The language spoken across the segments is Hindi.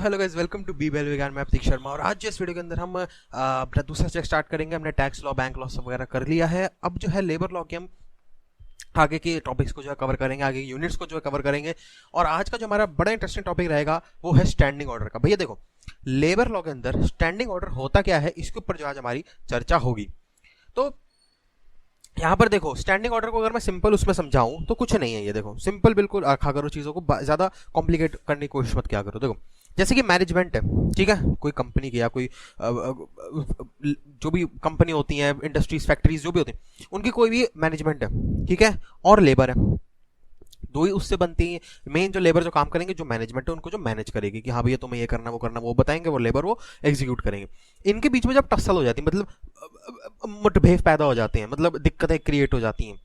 Hello guys, welcome to BBL Vigyan. मैं प्रतीक शर्मा और आज जो इस वीडियो के अंदर हम अपना दूसरा चेक स्टार्ट करेंगे। हमने टैक्स लॉ, बैंक लॉ सब वगैरह कर लिया है। अब जो है लेबर लॉ के हम आगे के टॉपिक्स को जो है कवर करेंगे, आगे यूनिट्स को जो है कवर करेंगे। और आज का जो हमारा बड़ा इंटरेस्टिंग टॉपिक रहेगा वो है स्टैंडिंग ऑर्डर का। भैया देखो, लेबर लॉ के अंदर स्टैंडिंग ऑर्डर होता क्या है, इसके ऊपर जो आज हमारी चर्चा होगी। तो यहाँ पर देखो, स्टैंडिंग ऑर्डर को अगर मैं सिंपल उसमें समझाऊं तो कुछ नहीं है। ये देखो सिंपल बिल्कुल रखा करो, चीज़ों को ज़्यादा कॉम्प्लिकेट करने की कोशिश मत किया करो। देखो जैसे कि मैनेजमेंट है, ठीक है, कोई कंपनी की या कोई जो भी कंपनी होती है, इंडस्ट्रीज, फैक्ट्रीज जो भी होती हैं, उनकी कोई भी मैनेजमेंट है, ठीक है, और लेबर है, दो ही उससे बनती है। मेन जो लेबर जो काम करेंगे, जो मैनेजमेंट है उनको जो मैनेज करेगी कि हाँ भैया तुम्हें ये करना वो बताएंगे, वो लेबर वो एग्जीक्यूट करेंगे। इनके बीच में जब टसल हो जाती है, मतलब मुठभेड़ पैदा हो जाते हैं, मतलब दिक्कतें क्रिएट हो जाती हैं,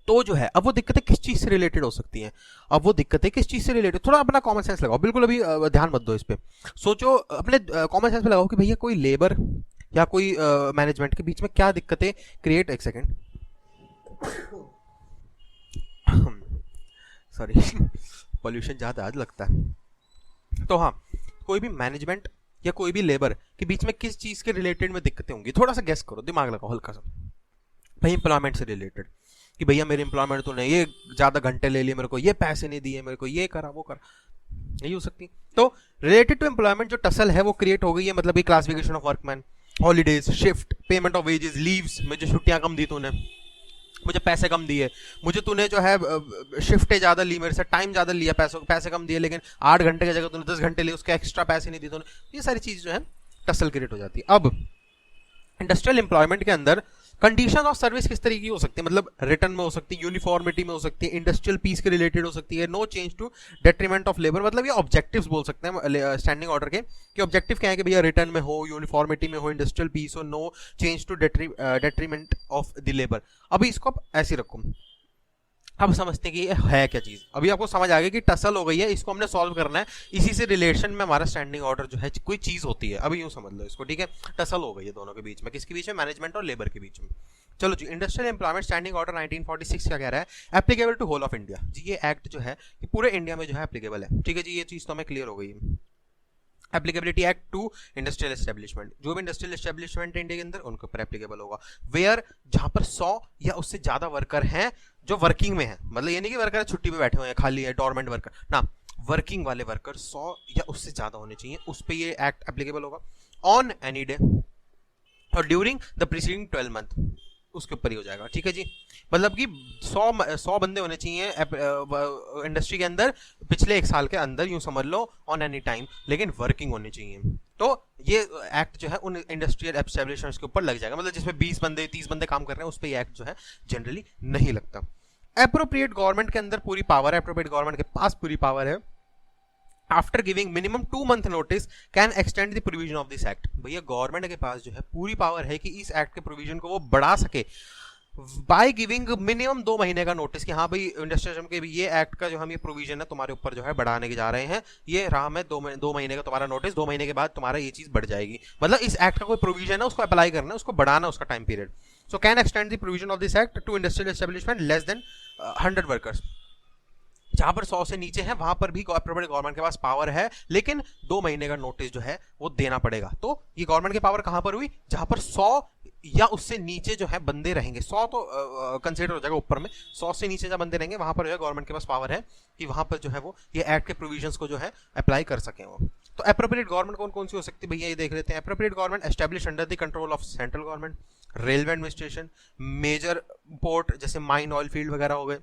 तो जो है अब वो दिक्कतें किस चीज से रिलेटेड हो सकती हैं। अब वो दिक्कतें किस चीज से रिलेटेड, थोड़ा अपना कॉमन सेंस लगाओ, बिल्कुल अभी ध्यान मत दो इस पे, सोचो अपने कॉमन सेंस में लगाओ कि भैया कोई लेबर या कोई मैनेजमेंट के बीच में क्या दिक्कतें क्रिएट। एक सेकेंड, सॉरी पॉल्यूशन ज़्यादा आज लगता है। तो हाँ, कोई भी मैनेजमेंट या कोई भी लेबर के बीच में किस चीज़ के रिलेटेड में दिक्कतें होंगी, थोड़ा सा गेस करो, दिमाग लगाओ हल्का सा। भाई एम्प्लॉयमेंट से रिलेटेड, कि भैया मेरे एम्प्लॉयमेंट तूने ये ज़्यादा घंटे ले लिए, मेरे को ये पैसे नहीं दिए, मेरे को ये करा वो करा, नहीं हो सकती। तो रिलेटेड टू एम्प्लॉयमेंट जो टसल है वो क्रिएट हो गई है, मतलब classification of workman, holidays, shift, payment of wages, leaves, मुझे छुट्टियां कम दी तूने, मुझे पैसे कम दिए, मुझे तूने जो है शिफ्टें ज़्यादा ली, मेरे से टाइम ज़्यादा लिया, पैसे कम दिए, लेकिन 8 घंटे की जगह तूने 10 घंटे लिए, उसके एक्स्ट्रा पैसे नहीं दिए तूने। ये सारी चीज़ जो है टसल क्रिएट हो जाती है। अब इंडस्ट्रियल एम्प्लॉयमेंट के अंदर कंडीशन ऑफ सर्विस किस तरीके की हो सकती है, मतलब रिटर्न में हो सकती है, यूनिफॉर्मिटी में हो सकती है, इंडस्ट्रियल पीस के रिलेटेड हो सकती है, no change to detriment of labour, मतलब ये ऑब्जेक्टिव्स बोल सकते हैं स्टैंडिंग ऑर्डर के, कि ऑब्जेक्टिव क्या है कि भैया रिटर्न में हो, यूनिफॉर्मिटी में हो, इंडस्ट्रियल पीस हो, no change to detriment of the labour. अभी इसको आप ऐसे रखो, अब समझते हैं कि ये है क्या चीज़। अभी आपको समझ आ गया कि टसल हो गई है, इसको हमने सॉल्व करना है, इसी से रिलेशन में हमारा स्टैंडिंग ऑर्डर जो है कोई चीज़ होती है। अभी यूँ समझ लो इसको, ठीक है, टसल हो गई है दोनों के बीच में, किसके बीच में, मैनेजमेंट और लेबर के बीच में। चलो जी, इंडस्ट्रियल एम्प्लॉयमेंट स्टैंडिंग ऑर्डर 1946 क्या कह रहा है, applicable to whole of India. जी ये एक्ट जो है कि पूरे इंडिया में जो है एप्लीकेबल है, ठीक है जी, ये चीज़ तो हमें क्लियर हो गई है। Applicability act to industrial establishment, जो भी इंडस्ट्रियल एस्टेब्लिशमेंट इंडिया के अंदर उनके ऊपर एप्लीकेबल होगा। वेयर, जहां पर 100 या उससे ज्यादा वर्कर हैं जो वर्किंग में हैं, मतलब ये नहीं कि वर्कर छुट्टी पे बैठे हुए हैं, खाली है डोरमेंट वर्कर ना, वर्किंग वाले वर्कर 100 या उससे ज्यादा होने चाहिए, उस पर ये एक्ट एप्लीकेबल होगा। ऑन एनी डे और ड्यूरिंग द प्रीसीडिंग 12 मंथ, उसके ऊपर ही हो जाएगा, ठीक है जी। मतलब कि 100 बंदे होने चाहिए इंडस्ट्री के अंदर पिछले 1 साल के अंदर, यूं समझ लो, ऑन एनी टाइम, लेकिन वर्किंग होनी चाहिए। तो ये एक्ट जो है उन इंडस्ट्रियल एस्टेब्लिशमेंट्स के ऊपर लग जाएगा, मतलब जिसमें 20 बंदे 30 बंदे काम कर रहे हैं उस पर ये एक्ट जो है जनरली नहीं लगता। एप्रोप्रिएट गवर्नमेंट के अंदर पूरी पावर है, एप्रोप्रिएट गवर्नमेंट के पास पूरी पावर है, after giving minimum 2 month notice can extend the provision of this act. भैया गवर्नमेंट के पास जो है पूरी पावर है कि इस एक्ट के प्रोविजन को वो बढ़ा सके बाय गिविंग मिनिमम 2 महीने का नोटिस, कि हाँ भाई इंडस्ट्रियल के भी ये एक्ट का जो हम ये प्रोविजन है तुम्हारे ऊपर जो है बढ़ाने के जा रहे हैं, ये रहा में 2 महीने का तुम्हारा नोटिस, 2 महीने के बाद तुम्हारा ये चीज बढ़ जाएगी, मतलब इस एक्ट का कोई प्रोविजन है उसको अप्लाई करना है, उसको बढ़ाना उसका time period. So can extend the provision of this act to industrial establishment less than 100 workers. जहां पर 100 से नीचे है वहां पर भी गवर्नमेंट के पास पावर है, लेकिन 2 महीने का नोटिस जो है वो देना पड़ेगा। तो ये गवर्नमेंट की पावर कहां पर हुई, जहां पर 100 या उससे नीचे जो है बंदे रहेंगे, 100 तो कंसीडर हो जाएगा ऊपर में, 100 से नीचे जब बंदे रहेंगे वहां पर जो है गवर्नमेंट के पास पावर है कि वहां पर जो है वो ये एक्ट के प्रोविजंस को जो है अप्लाई कर सकें वो। तो एप्रोप्रिएट गवर्नमेंट कौन कौन सी हो सकती है भैया, ये देख लेते हैं। Appropriate government establish under the control of central government, railway administration, major port जैसे माइन ऑयल फील्ड वगैरह हो गए,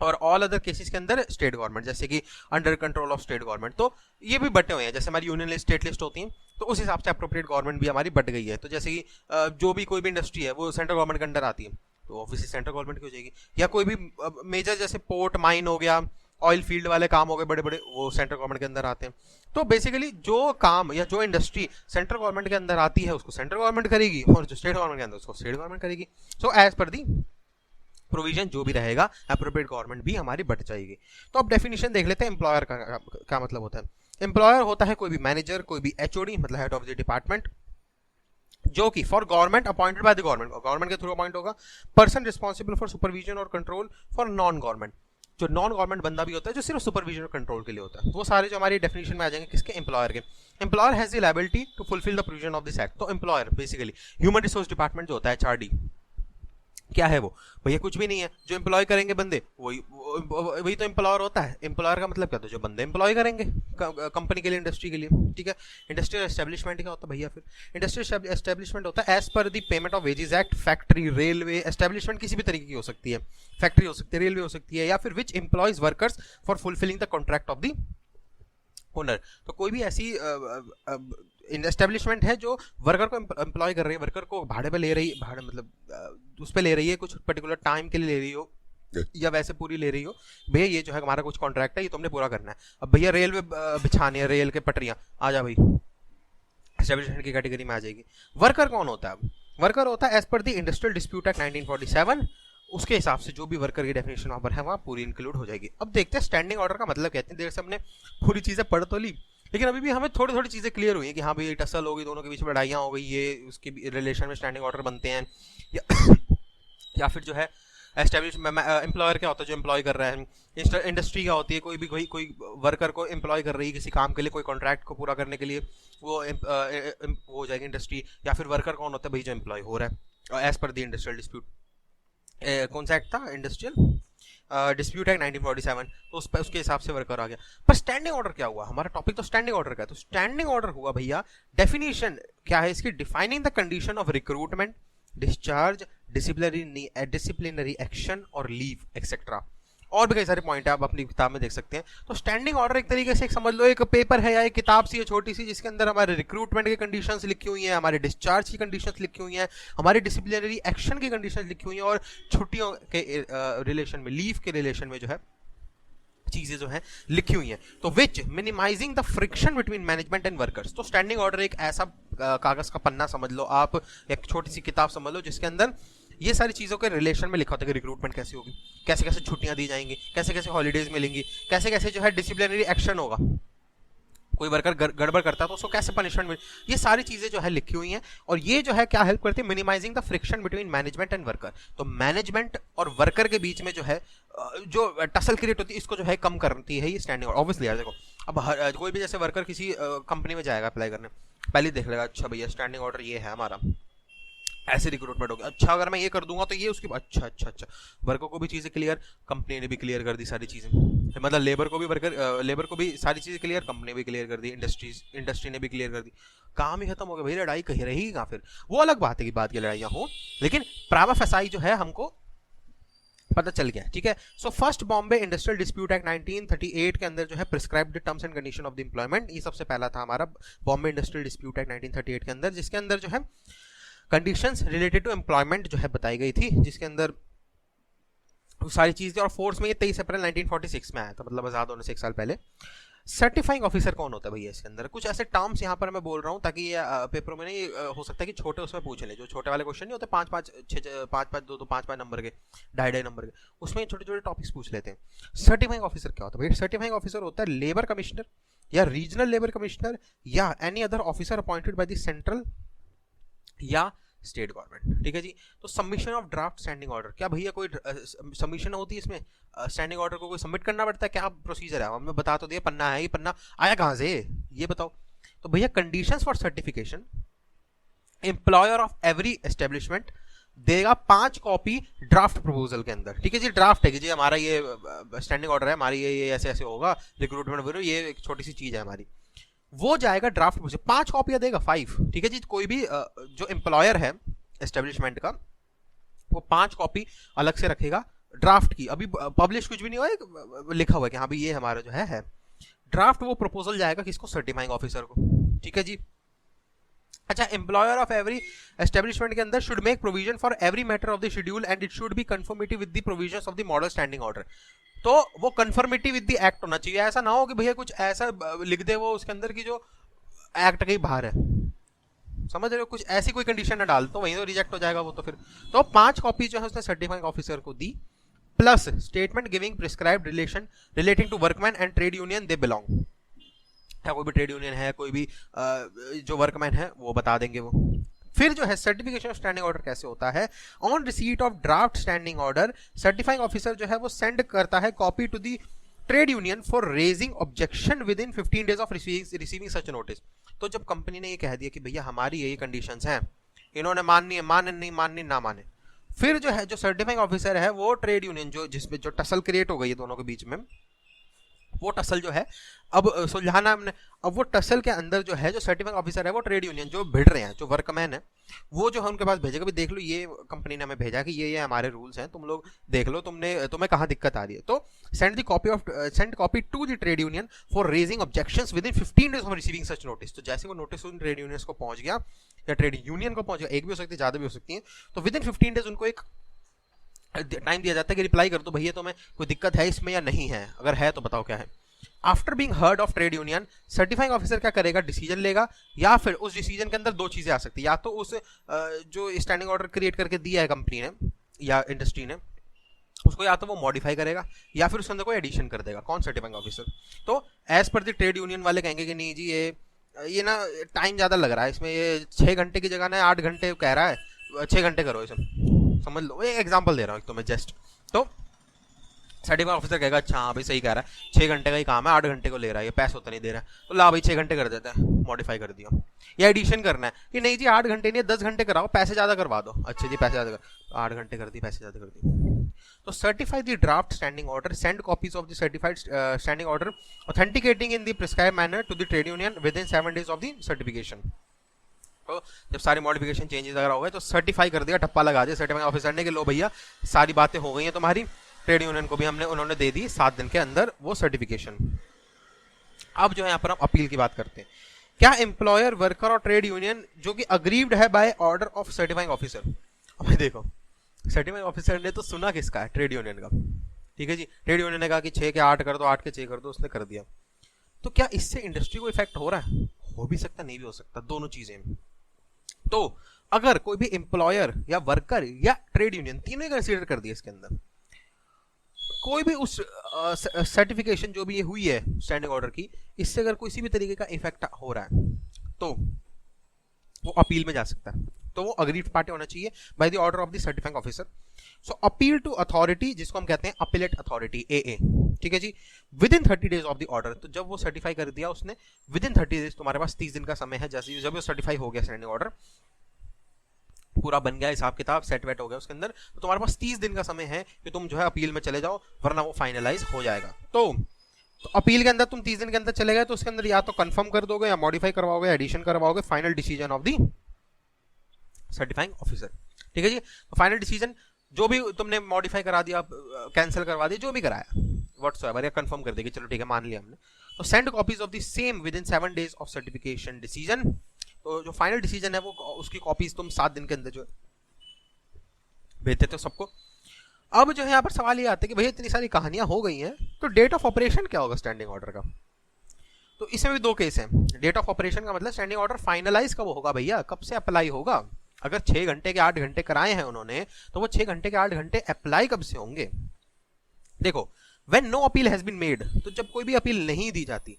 और ऑल अदर केसेस के अंदर स्टेट गवर्नमेंट, जैसे कि under control of state government. तो ये भी बटे हुए हैं, जैसे हमारी यूनियन लिस्ट, स्टेट लिस्ट होती है, तो उस हिसाब से अप्रोप्रिएट गवर्नमेंट भी हमारी बट गई है। तो जैसे कि जो भी कोई भी इंडस्ट्री है वो सेंट्रल गवर्नमेंट के अंडर आती है, तो ऑब्वियसली सेंट्रल गवर्नमेंट की हो जाएगी। या कोई भी मेजर जैसे पोर्ट, माइन हो गया, ऑयल फील्ड वाले काम हो गए बड़े बड़े, वो सेंट्रल गवर्नमेंट के अंदर आते हैं। तो बेसिकली जो काम या जो इंडस्ट्री सेंट्रल गवर्नमेंट के अंदर आती है उसको सेंट्रल गवर्नमेंट करेगी, और जो स्टेट गवर्नमेंट के अंदर उसको स्टेट गवर्नमेंट करेगी। सो एज पर दी प्रोविजन जो भी रहेगा एप्रोप्रिएट गवर्नमेंट भी हमारी बट जाएगी। तो अब डेफिनेशन देख लेते हैं एम्प्लॉयर का क्या मतलब होता है। एम्प्लॉयर होता है कोई भी मैनेजर, कोई भी एचओडी, मतलब हेड ऑफ द डिपार्टमेंट, जो कि for government appointed by the government, government के थ्रू अपॉइंट होगा। पर्सन रिस्पॉन्सिबल फॉर सुपरविजन और कंट्रोल फॉर नॉन गवर्नमेंट, जो नॉन गवर्नमेंट बंदा भी होता है जो सिर्फ सुपरविजन और कंट्रोल के लिए होता है। वो सारे जो हमारी डेफिनेशन में आ जाएंगे किसके, एम्प्लॉयर के। Employer has the liability to fulfil the provision of this act. तो employer basically human resource department जो होता है एचआरडी, क्या है वो भैया, कुछ भी नहीं है। जो एम्प्लॉय करेंगे बंदे वही तो एम्प्लॉयर होता है। एम्प्लॉयर का मतलब क्या होता है, जो बंदे एम्प्लॉय करेंगे कंपनी के लिए, इंडस्ट्री के लिए, ठीक है। इंडस्ट्रियल एस्टेब्लिशमेंट क्या होता है भैया, फिर इंडस्ट्रियल एस्टेब्लिशमेंट होता है as per the payment of wages act. Factory, railway, establishment किसी भी तरीके की हो सकती है, फैक्ट्री हो सकती है, रेलवे हो सकती है, या फिर which employs workers for fulfilling the contract of the owner. तो कोई भी ऐसी एस्टेब्लिशमेंट है जो वर्कर को एम्प्लॉय कर रही है, वर्कर को भाड़े पे ले रही है, भाड़े मतलब उस पे ले रही है, कुछ पर्टिकुलर टाइम के लिए ले रही हो या वैसे पूरी ले रही हो, भैया ये जो है हमारा कुछ कॉन्ट्रैक्ट है, ये तुमने पूरा करना है। अब भैया रेलवे बिछानी है, रेल के पटरियां, आ जा भाई, एस्टेब्लिशमेंट की कैटेगरी में आ जाएगी। वर्कर कौन होता है, वर्कर होता है as per the industrial dispute act 1947, उसके हिसाब से जो भी वर्कर की डेफिनेशन वहां पर है वहां पूरी इंक्लूड हो जाएगी। अब देखते हैं स्टैंडिंग ऑर्डर का मतलब कहते हैं। देर से हमने पूरी चीजें पढ़ तो ली, लेकिन अभी भी हमें थोड़ी थोड़ी चीजें क्लियर हुई है कि हाँ भाई टसल हो गई, दोनों के बीच में लड़ाइयाँ हो गई, ये उसके रिलेशन में स्टैंडिंग ऑर्डर बनते हैं, या फिर जो है एस्टेब्लिश एम्प्लॉयर क्या होता है जो एम्प्लॉय कर रहा है। इंडस्ट्री क्या होती है, कोई भी कोई वर्कर को एम्प्लॉय कर रही है किसी काम के लिए, कोई कॉन्ट्रैक्ट को पूरा करने के लिए, वो हो जाएगी इंडस्ट्री। या फिर वर्कर कौन होता है भाई, जो एम्प्लॉय हो रहा है as per the industrial dispute. कौन सा एक्ट था, इंडस्ट्रियल डिस्प्यूट एक्ट 1947, तो उसके हिसाब से वर्कर आ गया। पर स्टैंडिंग ऑर्डर क्या हुआ, हमारा टॉपिक तो स्टैंडिंग ऑर्डर का है। तो स्टैंडिंग ऑर्डर हुआ भैया, डेफिनेशन क्या है इसकी, defining the condition of recruitment, discharge, disciplinary action और लीव एक्सेट्रा। और भी कई सारे पॉइंट है, आप अपनी किताब में देख सकते हैं। तो स्टैंडिंग ऑर्डर एक तरीके से समझ लो एक पेपर है या एक किताब सी है छोटी सी, जिसके अंदर हमारे रिक्रूटमेंट की कंडीशंस लिखी हुई हैं, हमारे डिस्चार्ज की कंडीशंस लिखी हुई हैं, हमारी डिसिप्लिनरी एक्शन की कंडीशंस लिखी हुई हैं, और छुट्टियों के रिलेशन में, लीव के रिलेशन में जो है चीजें जो है लिखी हुई हैं। तो which minimising the friction between management and workers. तो स्टैंडिंग ऑर्डर एक ऐसा कागज का पन्ना समझ लो आप, एक छोटी सी किताब समझ लो, जिसके अंदर ये सारी चीजों के रिलेशन में लिखा होता है कि रिक्रूटमेंट कैसी होगी, कैसे कैसे छुट्टियां दी जाएंगी, कैसे कैसे हॉलीडेज मिलेंगी, कैसे कैसे जो है डिसिप्लिनरी एक्शन होगा, कोई वर्कर गड़बड़ करता है तो उसको कैसे पनिशमेंट मिले, ये सारी चीजें जो है लिखी हुई हैं। और ये जो है क्या हेल्प करती है, minimising the friction between management and worker. तो मैनेजमेंट और वर्कर के बीच में जो है जो टसल क्रिएट होती है, इसको जो है कम करती है ये स्टैंडिंग ऑर्डर। ऑब्वियसली यार देखो, अब कोई भी जैसे वर्कर किसी कंपनी में जाएगा अप्लाई करने, पहले देख लेगा अच्छा भैया स्टैंडिंग ऑर्डर ये है हमारा, ऐसे रिक्रूटमेंट हो गया, अच्छा अगर मैं ये कर दूंगा तो ये उसकी अच्छा अच्छा अच्छा, वर्कर को भी चीजें क्लियर, कंपनी ने भी क्लियर कर दी सारी चीजें, मतलब लेबर को भी सारी चीजें क्लियर, कंपनी भी क्लियर कर दी, इंडस्ट्री ने भी क्लियर कर दी, काम ही खत्म हो गया भाई, लड़ाई कहीं रहेगी कहाँ फिर। वो अलग बात है कि बात की लड़ाइयाँ हो, लेकिन प्रावा फसाई जो है हमको पता चल गया, ठीक है। So first Bombay industrial dispute act 1938 के अंदर जो है prescribed terms and condition of the employment, ये सबसे पहला था हमारा बॉम्बे इंडस्ट्रियल डिस्प्यूट एक्ट 1938 के अंदर, जिसके अंदर जो है कंडीशंस रिलेटेड टू एम्प्लॉयमेंट जो है बताई गई थी, जिसके अंदर सारी चीजें। और फोर्स में ये 23 अप्रैल 1946 में आया था, मतलब आजाद होने से एक साल पहले। सर्टिफाइंग ऑफिसर कौन होता है भैया, इसके अंदर कुछ ऐसे टर्म्स यहाँ पर मैं बोल रहा हूँ ताकि ये पेपरों में नहीं हो सकता है कि छोटे उसमें पूछ ले, जो छोटे वाले क्वेश्चन नहीं होते 5-5 नंबर के, 2.5 नंबर के, उसमें छोटे छोटे टॉपिक्स पूछ लेते हैं। सर्टिफाइंग ऑफिसर क्या होता है भाई, सर्टिफाइंग ऑफिसर होता है लेबर कमिश्नर या रीजनल लेबर कमिश्नर या any other officer appointed by the central या स्टेट गवर्नमेंट, ठीक है जी। तो submission of draft standing order, क्या भैया कोई सबमिशन होती है इसमें, स्टैंडिंग ऑर्डर को कोई सबमिट करना पड़ता है, क्या प्रोसीजर है, हमने बता तो दिया पन्ना है, ये पन्ना आया कहाँ से ये बताओ। तो भैया conditions for certification, employer of every establishment देगा 5 कॉपी ड्राफ्ट प्रपोजल के अंदर, ठीक है जी। ड्राफ्ट है कि जी हमारा ये स्टैंडिंग ऑर्डर है, हमारी ये ऐसे ऐसे होगा रिक्रूटमेंट ब्यूरो, ये एक छोटी सी चीज है हमारी, वो जाएगा ड्राफ्ट मुझे 5 कॉपियां देगा, 5, ठीक है जी। कोई भी जो एम्प्लॉयर है एस्टेब्लिशमेंट का, वो 5 कॉपी अलग से रखेगा ड्राफ्ट की, अभी पब्लिश कुछ भी नहीं हुआ, लिखा हुआ है कि हाँ भाई ये हमारा जो है ड्राफ्ट। वो प्रपोजल जाएगा किसको, सर्टिफाइंग ऑफिसर को, ठीक है जी। अच्छा, एम्प्लॉयर ऑफ एवरी एस्टेब्लिशमेंट के अंदर should make provision for every matter of the schedule and it should be confirmative with the provisions of the model standing order. तो वो कंफर्मेटिव विद द एक्ट होना चाहिए, ऐसा ना हो कि भैया कुछ ऐसा लिख दे वो उसके अंदर की जो एक्ट के बाहर है, समझ रहे हो, कुछ ऐसी कोई कंडीशन ना डाल तो वहीं तो रिजेक्ट हो जाएगा वो तो फिर। तो 5 कॉपी जो है उसने सर्टिफाइंग ऑफिसर को दी, plus statement giving prescribed relation relating to workman and trade union they belong, कोई भी ट्रेड यूनियन है, कोई भी जो वर्कमैन है वो बता देंगे वो। फिर जो है सर्टिफिकेशन ऑफ स्टैंडिंग ऑर्डर कैसे होता है, on receipt of draft standing order certifying officer जो है वो सेंड करता है copy to the trade union for raising objection within 15 days of receiving such notice. तो जब कंपनी ने ये कह दिया कि भैया हमारी ये कंडीशंस हैं, इन्होंने माननी है, माने नहीं माननी ना माने, फिर जो है जो सर्टिफाइंग ऑफिसर है वो ट्रेड यूनियन जो जिसमें जो टसल क्रिएट हो गई है दोनों के बीच में, वो टसल जो है अब सुलझाना हमने। अब वो टसल के अंदर जो है जो सर्टिफाइंग ऑफिसर है वो ट्रेड यूनियन जो भिड़ रहे हैं, जो वर्कमैन है, वो जो है उनके पास भेजेगा, भी देख लो ये कंपनी ने हमें भेजा कि ये हमारे रूल्स हैं, तुम लोग देख लो तुम्हें कहाँ दिक्कत आ रही है। तो send copy to the trade union for raising objections within 15 days of receiving such notice. तो जैसे वो नोटिस उन ट्रेड यूनियंस को पहुंच गया या ट्रेड यूनियन को पहुंच गया, एक भी हो सकती है ज्यादा भी हो सकती है, तो विद इन 15 डेज उनको एक टाइम दिया जाता है कि रिप्लाई कर दो भैया तुम्हें कोई दिक्कत है इसमें या नहीं है, अगर है तो बताओ क्या है। After being heard of trade union certifying officer क्या करेगा, डिसीजन लेगा, या फिर उस डिसीजन के अंदर दो चीजें आ सकती है, या तो उस जो स्टैंडिंग ऑर्डर क्रिएट करके दिया है कंपनी ने या इंडस्ट्री ने उसको या तो वो मॉडिफाई करेगा या फिर उसके अंदर कोई एडिशन कर देगा, कौन सर्टिफाइंग ऑफिसर। तो as per the trade union वाले कहेंगे कि नहीं जी ये ना टाइम ज़्यादा लग रहा है इसमें, ये 6 घंटे की जगह ना 8 घंटे कह रहा है, 6 घंटे करो इसमें, समझ लो, एक एग्जाम्पल दे रहा हूँ तो मैं जस्ट। तो सर्टिफाइंग ऑफिसर कहेगा अच्छा हाँ भाई सही कह रहा है, 6 घंटे का ही काम है, 8 घंटे को ले रहा है, ये पैसा उतना नहीं दे रहा है, तो ला भाई 6 घंटे कर देते हैं, मॉडिफाई कर दिया। या एडिशन करना है कि नहीं जी 8 घंटे नहीं 10 घंटे कराओ, पैसे ज़्यादा करवा दो, अच्छा जी पैसे ज़्यादा कर, 8 घंटे कर दी, पैसे ज़्यादा कर दी। तो certify the draft standing order, send copies of the certified standing order authenticating in the prescribed manner to the trade union within 7 days of the certification. तो जब सारे मॉडिफिकेशन चेंजेस अगर हो गए तो सर्टिफाई कर दिया, ठप्पा लगा दिया सर्टिफाइंग ऑफिसर ने कि लो भैया सारी बातें हो गई हैं तुम्हारी, ट्रेड यूनियन को भी उन्होंने दे दी 7 दिन के अंदर वो सर्टिफिकेशन। अब जो है यहाँ पर हम अपील की बात करते हैं। क्या एम्प्लॉयर, वर्कर और ट्रेड यूनियन जो कि अग्रीव्ड है by order of certifying officer, अब देखो सर्टिफाइंग ऑफिसर ने तो सुना किसका है, ट्रेड यूनियन का, ठीक है जी, ट्रेड यूनियन ने कहा कि 6 के 8 कर दो, 8 के 6 कर दो, उसने कर दिया। तो क्या इससे इंडस्ट्री को इफेक्ट हो रहा है, हो भी सकता नहीं भी हो सकता, दोनों चीजें। तो अगर कोई भी एम्प्लॉयर या वर्कर या ट्रेड यूनियन तीनों ही कंसीडर कर दिए इसके अंदर, कोई भी उस सर्टिफिकेशन जो भी ये हुई है स्टैंडिंग ऑर्डर की, इससे अगर किसी भी तरीके का इफेक्ट हो रहा है तो वो अपील में जा सकता है। तो वो अग्रीड पार्टी होना चाहिए by the order of the certifying officer. So appeal to authority, जिसको हम कहते हैं अपीलेट अथॉरिटी, AA, ठीक है जी, within 30 days of the order. तो जब वो सर्टिफाई कर दिया उसने, विद इन 30 डेज तुम्हारे पास 30 दिन का समय है, जैसे जब वो सर्टिफाई हो गया स्टैंडिंग ऑर्डर पूरा बन गया, हिसाब किताब सेट वेट हो गया उसके अंदर, तो तुम्हारे पास 30 दिन का समय है कि तुम जो है अपील में चले जाओ, वरना वो फाइनलाइज हो जाएगा। तो अपील के अंदर तुम 30 दिन के अंदर चले गए तो उसके अंदर या तो कंफर्म कर दोगे या मॉडिफाई करवाओगे, एडिशन करवाओगे, final decision of the certifying officer, ठीक है जी। तो फाइनल डिसीजन जो भी तुमने मॉडिफाई करा दिया, कैंसिल करवा दिया, जो भी कराया व्हाट्सएवर, या कंफर्म कर देगी, चलो ठीक है मान लिया हमने। तो send copies of the same with in 7 days of certification decision. तो जो फाइनल डिसीजन है वो उसकी कॉपीज तुम 7 दिन के अंदर जो भेज देते हो सबको। अब जो है यहाँ पर सवाल ये आता है कि भैया इतनी सारी कहानियां हो गई हैं, तो डेट ऑफ ऑपरेशन क्या होगा स्टैंडिंग ऑर्डर का। तो इसमें भी 2 केस हैं। डेट ऑफ ऑपरेशन का मतलब स्टैंडिंग ऑर्डर फाइनलाइज कब होगा भैया, कब से अप्लाई होगा। अगर 6 घंटे के 8 घंटे कराए हैं उन्होंने, तो वो 6 घंटे के 8 घंटे अप्लाई कब से होंगे। देखो when no appeal has been made, तो जब कोई भी अपील नहीं दी जाती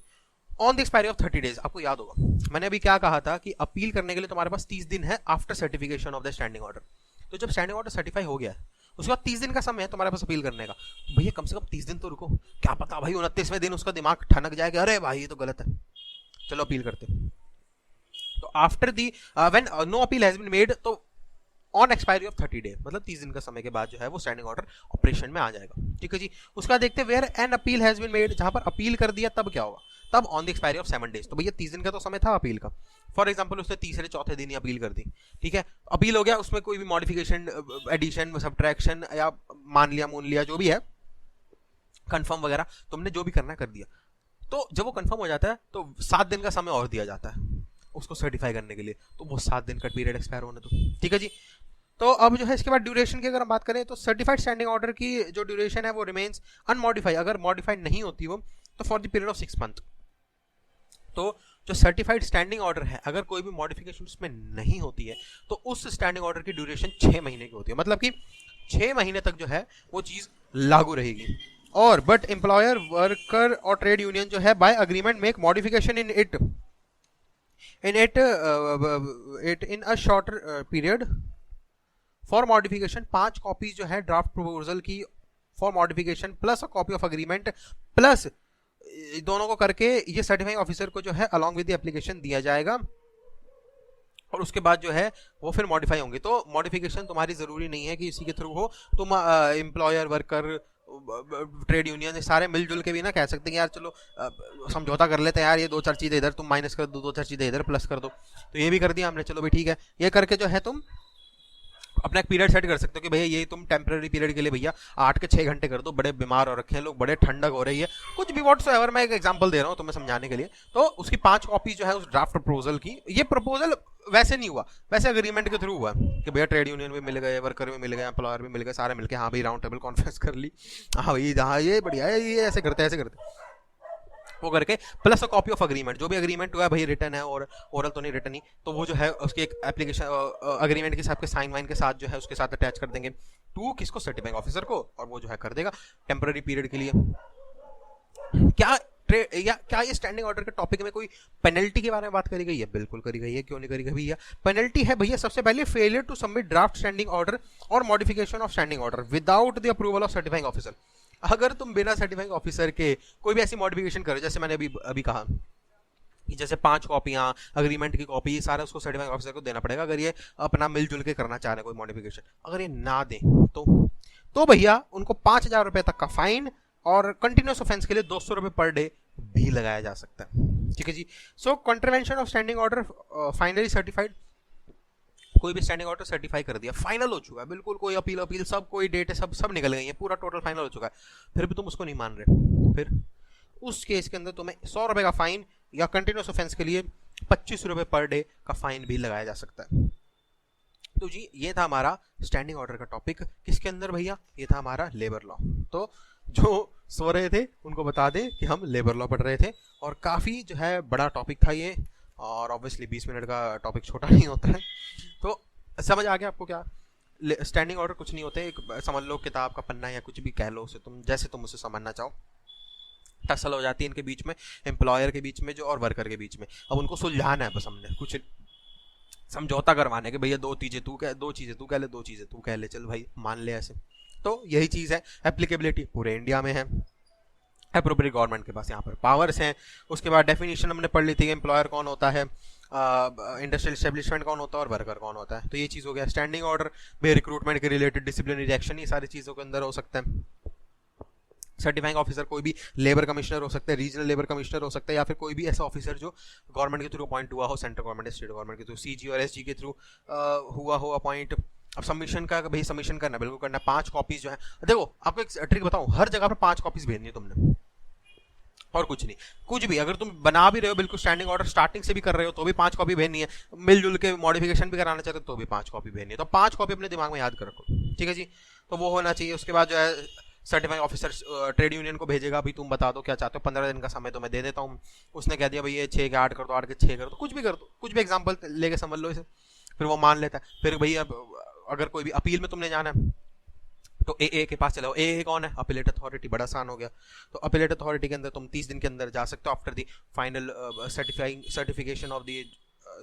on the expiry of 30 days. आपको याद होगा मैंने अभी क्या कहा था कि अपील करने के लिए तुम्हारे पास 30 दिन है after certification of the standing order. तो जब स्टैंडिंग ऑर्डर सर्टिफाई हो गया उसके बाद 30 दिन का समय है तुम्हारे पास अपील करने का। भैया कम से कम 30 दिन तो रुको, क्या पता भाई 29वें दिन उसका दिमाग ठनक जाएगा, अरे भाई ये तो गलत है, चलो अपील करते। तो after the when no appeal has been made, तो ऑन एक्सपायरी ऑफ 30 डे, मतलब 30 दिन का समय के बाद जो है वो स्टैंडिंग ऑर्डर ऑपरेशन में आ जाएगा, ठीक है जी। उसका देखते हैं where an appeal has been made, जहां पर अपील कर दिया तब क्या होगा, तब on the expiry of 7 days. तो भैया 30 दिन का तो समय था अपील का, फॉर एग्जांपल उसने तीसरे चौथे दिन ही अपील कर दी, ठीक है, अपील हो गया, उसमें कोई भी मॉडिफिकेशन, एडिशन, सब्ट्रैक्शन या मान लिया जो भी है, कंफर्म वगैरह तुमने जो भी करना कर दिया। तो जब वो कंफर्म हो जाता है तो 7 दिन का समय और दिया जाता है उसको सर्टिफाई करने के लिए, तो वो 7 दिन का पीरियड एक्सपायर होने दो, ठीक है जी। तो अब जो है इसके बाद ड्यूरेशन की अगर हम बात करें तो सर्टिफाइड स्टैंडिंग ऑर्डर की जो ड्यूरेशन है वो रिमेन्स अनमॉडिफाइड, अगर मॉडिफाइड नहीं होती वो तो for the period of 6 month. तो जो सर्टिफाइड स्टैंडिंग ऑर्डर है अगर कोई भी मॉडिफिकेशन उसमें नहीं होती है तो उस स्टैंडिंग ऑर्डर की ड्यूरेशन 6 महीने की होती है, मतलब कि 6 महीने तक जो है वो चीज लागू रहेगी। और बट एम्प्लॉयर, वर्कर और ट्रेड यूनियन जो है by agreement make modification in it in it in a shorter period for modification 5 copies जो है ड्राफ्ट प्रपोजल की for modification plus a copy of agreement plus दोनों को करके ये सर्टिफाइंग ऑफिसर को जो है अलॉन्ग विद द एप्लीकेशन दिया जाएगा और उसके बाद जो है वो फिर मॉडिफाई होंगे। तो मॉडिफिकेशन तुम्हारी ज़रूरी नहीं है कि इसी के थ्रू हो, तुम एम्प्लॉयर वर्कर ट्रेड यूनियन सारे मिलजुल के भी ना कह सकते हैं यार चलो समझौता कर लेते हैं यार, ये 2-4 चीज़ें इधर तुम माइनस कर दो, 2-4 चीज़ें इधर प्लस कर दो। तो ये भी कर दिया हमने, चलो भाई ठीक है। ये करके जो है तुम अपना एक पीरियड सेट कर सकते हो कि भैया ये तुम टेम्पररी पीरियड के लिए भैया 8 के 6 घंटे कर दो, बड़े बीमार हो रखे हैं लोग, बड़े ठंडक हो रही है, कुछ भी वॉट सो एवर, मैं एक एग्जांपल दे रहा हूँ तुम्हें समझाने के लिए। तो उसकी 5 कॉपी जो है उस ड्राफ्ट प्रपोजल की, ये प्रपोजल वैसे नहीं हुआ, वैसे अग्रीमेंट के थ्रू हुआ कि भैया ट्रेड यूनियन भी मिल गए, वर्कर भी मिल गए, एम्प्लॉयर भी मिल गए, सारे मिलके हाँ भाई राउंड टेबल कॉन्फ्रेंस कर ली, हाँ भाई हाँ ये बढ़िया है, ये ऐसे करते ऐसे करते, वो करके plus a copy of agreement, जो भी अग्रीमेंट हुआ है भाई रिटर्न है और ओरल तो नहीं रिटर्न ही, तो वो जो है उसके एक एप्लीकेशन अग्रीमेंट के साथ के साइन वाइन के साथ जो है उसके साथ अटैच कर देंगे टू किसको, सर्टिफाइंग ऑफिसर को, और वो जो है कर देगा टेम्पररी पीरियड के लिए। क्या ये स्टैंडिंग ऑर्डर के टॉपिक में कोई पेनल्टी के बारे में बात करी गई है? बिल्कुल करी गई है, क्यों नहीं करी गई भैया। पेनल्टी है भैया सबसे पहले failure to submit draft standing order और modification of standing order without the approval of certifying officer. अगर तुम बिना सर्टिफाइंग ऑफिसर के कोई भी ऐसी मॉडिफिकेशन करो, जैसे मैंने अभी कहा कि जैसे 5 कॉपियां अग्रीमेंट की कॉपी, ये सारा उसको सर्टिफाइंग ऑफिसर को देना पड़ेगा अगर ये अपना मिलजुल के करना चाह रहे हैं कोई मॉडिफिकेशन। अगर ये ना दें तो भैया उनको 5,000 रुपए तक का फाइन और कंटिन्यूस ऑफेंस के लिए 200 रुपए पर डे भी लगाया जा सकता है। ठीक है जी। So contravention of standing order finally certified, कोई भी स्टैंडिंग ऑर्डर सर्टिफाई कर दिया, फाइनल हो चुका है बिल्कुल, कोई अपील सब, कोई डेट है, सब निकल गई है, पूरा टोटल फाइनल हो चुका है, फिर भी तुम उसको नहीं मान रहे, फिर उस केस के अंदर तुम्हें 100 रुपए का फाइन या कंटिन्यूस ऑफेंस के लिए 25 रुपए पर डे का फाइन भी लगाया जा सकता है। तो जी ये था हमारा स्टैंडिंग ऑर्डर का टॉपिक, किसके अंदर भैया, ये था हमारा लेबर लॉ। तो जो सो रहे थे उनको बता दें कि हम लेबर लॉ पढ़ रहे थे और काफ़ी जो है बड़ा टॉपिक था ये, और ऑब्वियसली 20 मिनट का टॉपिक छोटा नहीं होता है। तो समझ आ गया आपको क्या स्टैंडिंग ऑर्डर कुछ नहीं होते, एक समझ लो किताब का पन्ना या कुछ भी कह लो उसे, तुम जैसे तुम उसे समझना चाहो। टसल हो जाती है इनके बीच में, एम्प्लॉयर के बीच में जो और वर्कर के बीच में, अब उनको सुलझाना है बस, हमने कुछ समझौता करवाने के भैया 2 चीज़ें तू कह ले, 2 चीज़ें तू कह ले, चल भाई मान ले ऐसे। तो यही चीज़ है, एप्लीकेबिलिटी पूरे इंडिया में है, एप्रोप्रिएट गवर्नमेंट के पास यहाँ पर पावर्स हैं। उसके बाद डेफिनेशन हमने पढ़ ली थी, एम्प्लॉयर कौन होता है, इंडस्ट्रियल एस्टेब्लिशमेंट कौन होता है और वर्कर कौन होता है। तो ये चीज़ हो गया। स्टैंडिंग ऑर्डर में रिक्रूटमेंट के रिलेटेड डिसिप्लिनरी एक्शन, ये सारी चीज़ों के अंदर हो सकता है। सर्टिफाइंग ऑफिसर कोई भी लेबर कमिश्नर हो सकता है, रीजनल लेबर कमिश्नर हो सकता है, या फिर कोई भी ऐसा ऑफिसर जो गवर्नमेंट के थ्रू अपॉइंट हुआ हो, सेंट्रल गवर्नमेंट स्टेट गवर्नमेंट के थ्रू, सीजी और एसजी के थ्रू हुआ हो अपॉइंट। अब सबमिशन का भाई सबमिशन करना बिल्कुल करना, 5 कॉपीज जो है, देखो आपको एक ट्रिक बताऊं, हर जगह पर 5 कॉपीज भेजनी है तुमने और कुछ नहीं, कुछ भी अगर तुम बना भी रहे हो बिल्कुल स्टैंडिंग ऑर्डर स्टार्टिंग से भी कर रहे हो तो भी 5 कॉपी भेजनी है, मिलजुल के मॉडिफिकेशन भी कराना चाहते हो तो भी 5 कॉपी भेजनी है। तो 5 कॉपी अपने दिमाग में याद कर रखो, ठीक है जी। तो वो होना चाहिए। उसके बाद जो है सर्टिफाइंग ऑफिसर ट्रेड यूनियन को भेजेगा, भाई तुम बता दो क्या चाहते हो, 15 दिन का समय तो मैं दे देता हूँ। उसने कह दिया भाई ये 6 के 8 कर दो, 8 के 6 कर दो, कुछ भी कर दो, कुछ भी एग्जाम्पल लेके समझ लो इसे, फिर वो मान लेता है। फिर भैया अगर कोई भी अपील में तुमने जाना है तो ए के पास चलाओ। ए कौन है, अपीलेट अथॉरिटी, बड़ा आसान हो गया। तो अपीलेट अथॉरिटी के अंदर तुम 30 दिन के अंदर जा सकते हो after the final certification of the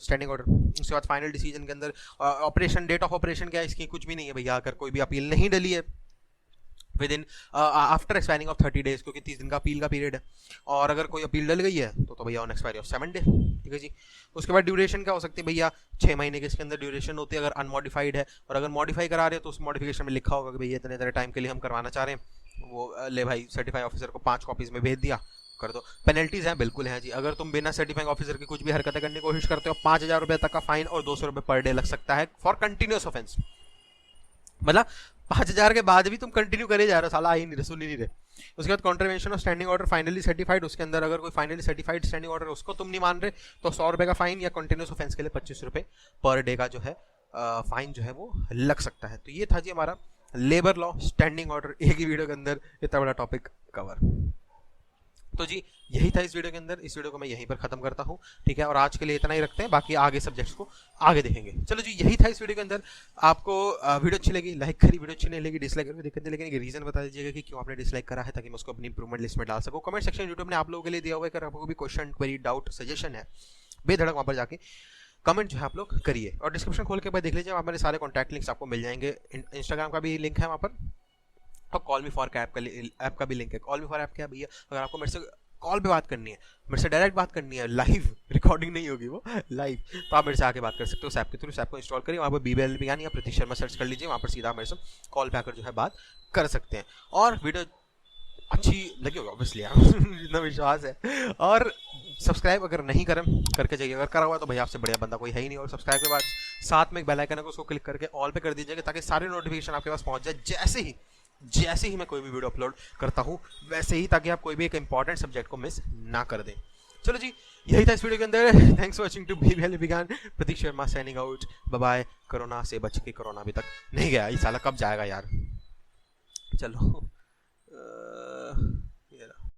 standing order. उसके बाद फाइनल डिसीजन के अंदर ऑपरेशन, डेट ऑफ ऑपरेशन क्या है इसकी, कुछ भी नहीं है भैया, अगर कोई भी अपील नहीं डली है with in after expiring of 30 days, क्योंकि 30 दिन का अपील का पीरियड है, और अगर कोई अपील डल गई है तो भैया ऑन एक्सपायरी ऑफ 7 डे, ठीक है जी। उसके बाद ड्यूरेशन क्या हो सकती है भैया, 6 महीने के इसके अंदर ड्यूरेशन होती है अगर अनमॉडिफाइड है, और अगर मॉडिफाई करा रहे हो तो उस मॉडिफिकेशन में लिखा होगा कि भैया इतने टाइम के लिए हम करवाना चाह रहे हैं, वो ले भाई सर्टिफाइड ऑफिसर को 5 कॉपीज में भेज दिया, कर दो। पेनल्टीज हैं, बिल्कुल है जी, अगर तुम बिना सर्टिफाइंग ऑफिसर की कुछ भी हरकतें करने की कोशिश करते हो 5,000 रुपये तक का फाइन और 200 रुपये पर डे लग सकता है फॉर कंटिन्यूस ऑफेंस। मतलब 5,000 के बाद भी तुम कंटिन्यू करे जा रहे हो, साला आई नहीं रहे, सुन ही नहीं रहे। उसके बाद contravention of standing order finally certified, उसके अंदर अगर कोई फाइनली सर्टिफाइड स्टैंडिंग ऑर्डर उसको तुम नहीं मान रहे तो 100 रुपये का फाइन, या कंटिन्यूस ऑफेंस के लिए 25 रुपये पर डे का जो है फाइन जो है वो लग सकता है। तो ये था जी हमारा लेबर लॉ स्टैंडिंग ऑर्डर, एक ही वीडियो के अंदर इतना बड़ा टॉपिक कवर। तो जी यही था इस वीडियो के अंदर, इस वीडियो को मैं यहीं पर खत्म करता हूँ, ठीक है। और आज के लिए इतना ही रखते हैं, बाकी आगे सब्जेक्ट्स को आगे देखेंगे। चलो जी यही था इस वीडियो के अंदर। आपको वीडियो अच्छी लगी लाइक करी, वीडियो अच्छी नहीं लगी डिसलाइक करी, दिक्कत नहीं, लेकिन एक रीजन बता दीजिएगा कि क्यों आपने डिसलाइक करा है, ताकि मैं उसको अपनी इंप्रूवमेंट लिस्ट में डाल सकूँ। कमेंट सेक्शन यूट्यूब ने आप लोगों के लिए दिया हुआ है, अगर आपको भी क्वेश्चन, क्वेरी, डाउट, सजेशन है बेधड़क वहाँ पर जाके कमेंट जो है आप लोग करिए, और डिस्क्रिप्शन खोल के भाई देख लीजिए, वहाँ पर सारे कॉन्टैक्ट लिंक्स आपको मिल जाएंगे। इंस्टाग्राम का भी लिंक है वहाँ पर, और कॉल मी फॉर ऐप का भी लिंक है। कॉल मी फॉर ऐप क्या है भैया, अगर आपको मेरे से कॉल पे बात करनी है, मेरे से डायरेक्ट बात करनी है, लाइव रिकॉर्डिंग नहीं होगी वो, लाइव, तो आप मेरे से आके बात कर सकते हो उस ऐप के थ्रू। उस ऐप को इंस्टॉल करिए, वहाँ पर BBL बिगान या प्रतीक शर्मा सर्च कर लीजिए, वहाँ पर सीधा मेरे से कॉल पे आकर जो है बात कर सकते हैं। और वीडियो अच्छी लगी होगी ऑब्वियसली यार जितना विश्वास है। और सब्सक्राइब अगर नहीं करें करके जाइए, अगर करा हुआ तो भैया आपसे बढ़िया बंदा कोई है ही नहीं। और सब्सक्राइब के बाद साथ में एक बेल आइकन है, उसको क्लिक करके ऑल पे कर दीजिएगा, ताकि सारे नोटिफिकेशन आपके पास पहुंच जाए जैसे ही मैं कोई भी वीडियो अपलोड करता हूँ वैसे ही, ताकि आप कोई भी एक इंपॉर्टेंट सब्जेक्ट को मिस ना कर दें। चलो जी, यही था इस वीडियो के अंदर। Thanks for watching to BBL बिगान, Prateek Sharma signing out, bye bye. Corona से बच के, कोरोना अभी तक नहीं गया, ये साला कब जाएगा यार। चलो